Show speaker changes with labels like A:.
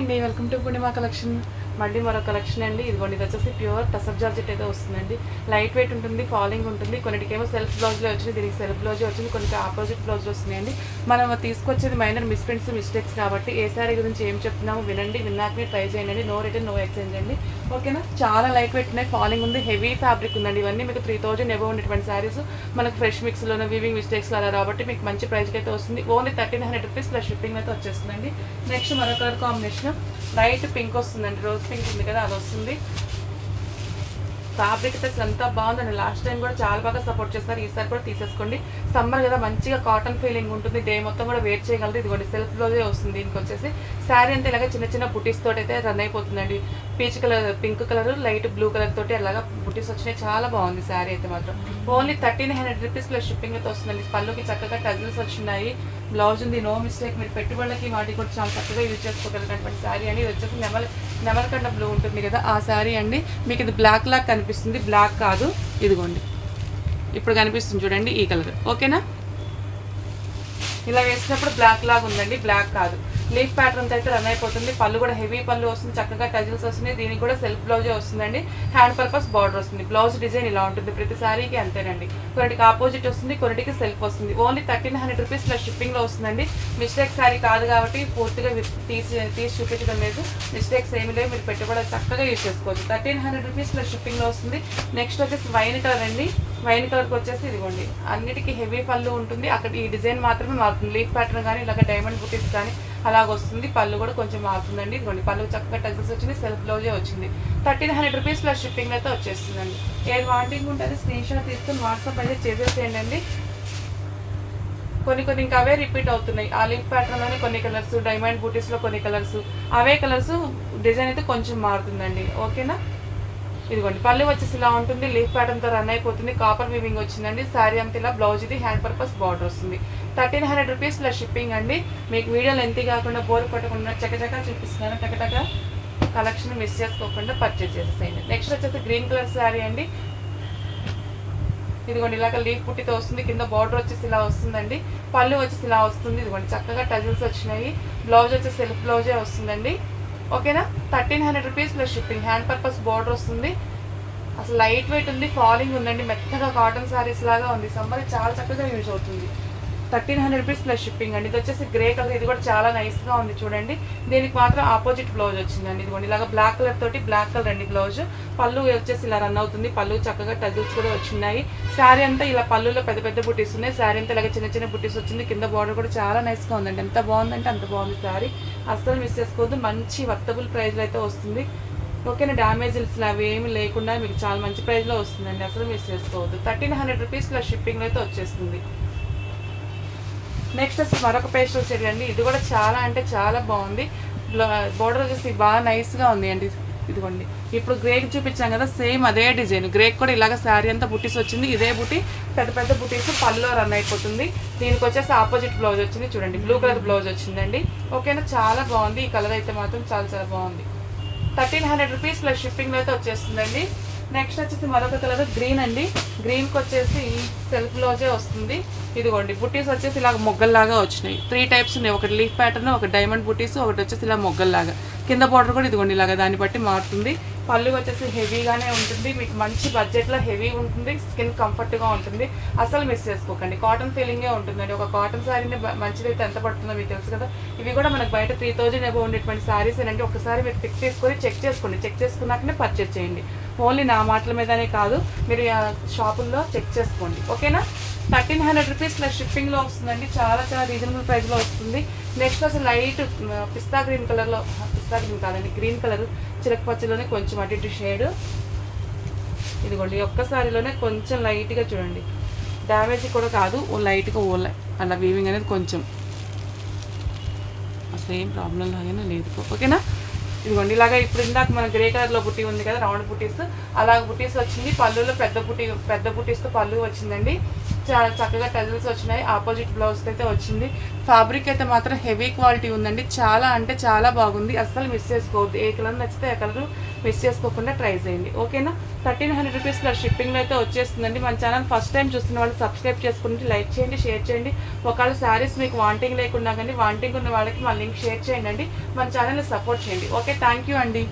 A: అండి, welcome to Purnima collection. మళ్ళీ మరో కలెక్షన్ అండి. ఇదిగోండి, ఇది వచ్చేసి ప్యూర్ టసర్ జార్జెట్ అయితే వస్తుందండి. లైట్ వెయిట్ ఉంటుంది, ఫాలింగ్ ఉంటుంది. కొన్నిటికేమో సెల్ఫ్ బ్లౌజ్లో వచ్చింది, దీనికి సెల్ఫ్ బ్లౌజ్ వచ్చింది, కొన్ని ఆపోజిట్ బ్లౌజ్లో వస్తున్నాయండి. మనం తీసుకొచ్చేది మైనర్ మిస్ప్రింట్స్ మిస్టేక్స్ కాబట్టి ఏ సారీ గురించి ఏం చెప్తున్నామో వినండి, విన్నాకనే ట్రై చేయండి. నో రిటర్న్ నో ఎక్స్చేంజ్ అండి, ఓకేనా. చాలా లైట్ వెయిట్ ఉన్నాయి, ఫాలింగ్ ఉంది, హెవీ ఫ్యాబ్రిక్ ఉందండి. ఇవన్నీ మీకు 3000 ఎబో ఉండేటువంటి శారీస్ మనకు ఫ్రెష్ మిక్స్లోనే వీవింగ్ మిస్టేక్స్ అలా కాబట్టి మీకు మంచి ప్రైస్కి అయితే వస్తుంది. ఓన్లీ 1300 రూపీస్ ప్లస్ షిప్పింగ్ అయితే వచ్చేస్తుందండి. నెక్స్ట్ మరో కలర్ కాంబినేషన్ లైట్ పింక్ వస్తుందండి, రోజ్ పింక్ ఉంది కదా, అది వస్తుంది. ఫ్యాబ్రిక్ అయితే ఎంత బాగుందండి. లాస్ట్ టైం కూడా చాలా బాగా సపోర్ట్ చేస్తారు, ఈసారి కూడా తీసేసుకోండి. సమ్మర్ కదా, మంచిగా కాటన్ ఫీలింగ్ ఉంటుంది, డే మొత్తం కూడా వేర్ చేయగలరు. ఇదిగోండి సెల్ఫ్ బ్లౌజే వస్తుంది. దీనికి వచ్చేసి శారీ అంతా ఇలాగ చిన్న చిన్న బుటీస్ తోటి అయితే రన్ అయిపోతుందండి. Peach colour, pink colour, light blue colour తోటి అలాగా బుటీస్ వచ్చినాయి. చాలా బాగుంది శారీ అయితే మాత్రం. ఓన్లీ 1300 రూపీస్ ప్లస్ షిప్పింగ్ అయితే వస్తుందండి. పళ్ళుకి చక్కగా టజిల్స్ వచ్చినాయి, బ్లౌజ్ ఉంది, నో మిస్టేక్. మీరు పెట్టుబడులకి వాటికి కూడా చాలా చక్కగా యూజ్ చేసుకోగలిగినటువంటి శారీ అండి. ఇది వచ్చేసి నెమలకండ బ్లూ ఉంటుంది కదా, ఆ శారీ అండి. మీకు ఇది బ్లాక్ లాగా కనిపిస్తుంది, బ్లాక్ కాదు. ఇదిగోండి ఇప్పుడు కనిపిస్తుంది చూడండి, ఈ కలర్, ఓకేనా. ఇలా వేసినప్పుడు బ్లాక్ లాగా ఉందండి, బ్లాక్ కాదు. లీఫ్ ప్యాటర్న్స్ అయితే రన్ అయిపోతుంది. పళ్ళు కూడా హెవీ పళ్ళు వస్తుంది, చక్కగా టజిల్స్ వస్తున్నాయి. దీనికి కూడా సెల్ఫ్ బ్లౌజే వస్తుందండి. హ్యాండ్ పర్పస్ బార్డర్ వస్తుంది. బ్లౌజ్ డిజైన్ ఇలా ఉంటుంది, ప్రతి శారీకి అంతేనండి. కొన్నిటికి ఆపోజిట్ వస్తుంది, కొన్నిటికి సెల్ఫ్ వస్తుంది. ఓన్లీ 1300 రూపీస్ ప్లస్ షిప్పింగ్లో వస్తుందండి. మిస్టేక్ శారీ కాదు కాబట్టి పూర్తిగా తీసి చూపించడం లేదు. మిస్టేక్స్ ఏమి లేవు, మీరు పెట్టుబడి చక్కగా యూజ్ చేసుకోవచ్చు. 1300 రూపీస్ ప్లస్ షిప్పింగ్లో వస్తుంది. నెక్స్ట్ వచ్చేసి వైన్ కలర్ అండి. వైన్ కలర్కి వచ్చేసి ఇదిగోండి, అన్నిటికీ హెవీ పళ్ళు ఉంటుంది. అక్కడ ఈ డిజైన్ మాత్రమే మారుతుంది. లీఫ్ ప్యాటర్న్ కానీ ఇలాగ డైమండ్ బుటీస్ కానీ అలాగ వస్తుంది. పళ్ళు కూడా కొంచెం మారుతుందండి. ఇదిగోండి పళ్ళు చక్కగా టచెస్ వచ్చింది, సెల్ఫ్ బ్లౌజే వచ్చింది. 1300 రూపీస్ ప్లస్ షిప్పింగ్ అయితే వచ్చేస్తుందండి. ఏది వాంటింగ్ ఉంటుంది స్క్రీన్ షాట్ తీసుకొని వాట్సాప్ అయితే చేసేసేయండి. కొన్ని ఇంకా అవే రిపీట్ అవుతున్నాయి. ఆ లీఫ్ ప్యాటర్న్లోనే కొన్ని కలర్స్, డైమండ్ బూటీస్లో కొన్ని కలర్స్, అవే కలర్స్, డిజైన్ అయితే కొంచెం మారుతుందండి, ఓకేనా. ఇదిగోండి పళ్ళు వచ్చేసి ఇలా ఉంటుంది, లీఫ్ ప్యాటర్న్తో రన్ అయిపోతుంది, కాపర్ వీవింగ్ వచ్చిందండి. శారీ అంతా ఇలా, బ్లౌజ్ ఇది, హ్యాండ్ పర్పస్ బార్డర్ వస్తుంది. 1300 రూపీస్ ప్లస్ షిప్పింగ్ అండి. మీకు వీడియో లెంత్ కాకుండా బోర్ కొట్టకుండా చక్కచక్క చూపిస్తున్నాను. టకటక కలెక్షన్ మిస్ చేసుకోకుండా పర్చేజ్ చేసేసేయండి. నెక్స్ట్ వచ్చేసి గ్రీన్ కలర్ శారీ అండి. ఇదిగోండి ఇలాగ లీఫ్ పుట్టితో వస్తుంది, కింద బార్డర్ వచ్చేసి ఇలా వస్తుందండి. పళ్ళు వచ్చేసి ఇలా వస్తుంది. ఇదిగోండి చక్కగా టజిల్స్ వచ్చినాయి. బ్లౌజ్ వచ్చేసి సెల్ఫ్ బ్లౌజే వస్తుందండి, ఓకేనా. 1300 rupees plus shipping. Hand purpose border వస్తుంది. అసలు లైట్ వెయిట్ ఉంది, ఫాలింగ్ ఉందండి, మెత్తగా కాటన్ శారీస్ లాగా ఉంది. సమ్మర్ చాలా చక్కగా యూజ్ అవుతుంది. 1300 రూపీస్ ప్లస్ షిప్పింగ్ అండి. ఇది వచ్చేసి గ్రే కలర్, ఇది కూడా చాలా నైస్గా ఉంది చూడండి. దీనికి మాత్రం ఆపోజిట్ బ్లౌజ్ వచ్చిందండి. ఇదిగోండి ఇలాగ బ్లాక్ కలర్ తోటి, బ్లాక్ కలర్ అండి బ్లౌజ్. పళ్ళు వచ్చేసి ఇలా రన్ అవుతుంది, పళ్ళు చక్కగా టజిల్స్ కూడా వచ్చినాయి. శారీ అంతా ఇలా పళ్ళులో పెద్ద పెద్ద బుటీస్ ఉన్నాయి. శారీ అంతా ఇలాగ చిన్న చిన్న బుటీస్ వచ్చింది. కింద బార్డర్ కూడా చాలా నైస్గా ఉందండి. ఎంత బాగుందంటే అంత బాగుంది శారీ. అస్సలు మిస్ చేసుకోవద్దు, మంచి వర్తబుల్ ప్రైస్లో అయితే వస్తుంది, ఓకేనా. డ్యామేజెస్ అవి ఏమి లేకుండా మీకు చాలా మంచి ప్రైస్లో వస్తుందండి, అసలు మిస్ చేసుకోవద్దు. 1300 రూపీస్ ప్లస్ షిప్పింగ్లో అయితే వచ్చేస్తుంది. నెక్స్ట్ వచ్చి మరొక పేస్టల్ షేడ్ అండి. ఇది కూడా చాలా అంటే చాలా బాగుంది. బోర్డర్ వచ్చేసి బాగా నైస్గా ఉంది అండి. ఇదిగోండి ఇప్పుడు గ్రేకి చూపించాం కదా, సేమ్ అదే డిజైన్. గ్రేక్ కూడా ఇలాగ శారీ అంతా బుటీస్ వచ్చింది. ఇదే బుటీ పెద్ద పెద్ద బుటీస్ పళ్ళులో రన్ అయిపోతుంది. దీనికి వచ్చేసి ఆపోజిట్ బ్లౌజ్ వచ్చింది చూడండి, బ్లూ కలర్ బ్లౌజ్ వచ్చిందండి, ఓకేనా. చాలా బాగుంది. ఈ కలర్ అయితే మాత్రం చాలా చాలా బాగుంది. 1300 రూపీస్ ప్లస్ షిప్పింగ్లో అయితే వచ్చేస్తుందండి. నెక్స్ట్ వచ్చేసి మరొక కలర్ గ్రీన్ అండి. గ్రీన్కి వచ్చేసి సెల్ఫ్ బ్లౌజే వస్తుంది. ఇదిగోండి బుటీస్ వచ్చేసి ఇలాగ మొగ్గల్లాగా వచ్చినాయి. 3 టైప్స్ ఉన్నాయి, ఒకటి లీఫ్ ప్యాటర్న్, ఒక డైమండ్ బుటీస్, ఒకటి వచ్చేసి ఇలా మొగ్గల్లాగా. కింద బార్డర్ కూడా ఇదిగోండి ఇలాగ దాన్ని బట్టి మారుతుంది. పళ్ళు వచ్చేసి హెవీగానే ఉంటుంది, మీకు మంచి బడ్జెట్లో హెవీ ఉంటుంది, స్కిన్ కంఫర్ట్గా ఉంటుంది, అసలు మిస్ చేసుకోకండి. కాటన్ ఫీలింగే ఉంటుందండి. ఒక కాటన్ శారీని మంచిదైతే ఎంత పడుతుందో మీకు తెలుసు కదా. ఇవి కూడా మనకు బయట 3000 ఎబో ఉండేటువంటి శారీస్ ఏంటంటే ఒకసారి మీరు పిక్ చేసుకొని చెక్ చేసుకోండి. చెక్ చేసుకున్నాకనే పర్చేజ్ చేయండి. ఓన్లీ నా మాటల మీదనే కాదు, మీరు షాపుల్లో చెక్ చేసుకోండి, ఓకేనా. 1300 రూపీస్ ప్లస్ షిప్పింగ్లో వస్తుందండి. చాలా చాలా రీజనబుల్ ప్రైస్లో వస్తుంది. నెక్స్ట్ అసలు లైట్ పిస్తా గ్రీన్ కలర్లో, పిస్తా గ్రీన్ కాదండి, గ్రీన్ కలర్ చిలక పచ్చలోనే కొంచెం అటు ఇటు షేడ్. ఇదిగోండి ఒక్క సారీలోనే కొంచెం లైట్గా చూడండి, డ్యామేజ్ కూడా కాదు, లైట్గా అలా వీవింగ్ అనేది కొంచెం అసలు ఏం ప్రాబ్లం లాగానే లేదు, ఓకేనా. ఇదిగోండి ఇలాగ ఇప్పుడు ఇందాక మన గ్రే కలర్లో బుట్టి ఉంది కదా, రౌండ్ బుటీస్, అలాగ బుటీస్ వచ్చింది. పళ్ళులో పెద్ద బుటీస్తో పళ్ళు వచ్చిందండి. చాలా చక్కగా టజిల్స్ వచ్చినాయి. ఆపోజిట్ బ్లౌజ్ అయితే వచ్చింది. ఫ్యాబ్రిక్ అయితే మాత్రం హెవీ క్వాలిటీ ఉందండి. చాలా అంటే చాలా బాగుంది. అస్సలు మిస్ చేసుకోవద్దు. ఏ కలర్ నచ్చితే ఆ కలర్ మిస్ చేసుకోకుండా ట్రై చేయండి. ఓకేనా? 1300 రూపీస్ ప్లస్ షిప్పింగ్లో అయితే వచ్చేస్తుందండి. మన ఛానల్ ఫస్ట్ టైం చూస్తున్న వాళ్ళు సబ్స్క్రైబ్ చేసుకుంటే లైక్ చేయండి, షేర్ చేయండి. ఒకవేళ శారీస్ మీకు వాంటింగ్ లేకుండా కానీ వాంటింగ్ ఉన్న వాళ్ళకి మా లింక్ షేర్ చేయండి. మన ఛానల్ని సపోర్ట్ చేయండి. ఓకే, థ్యాంక్ యూ అండి.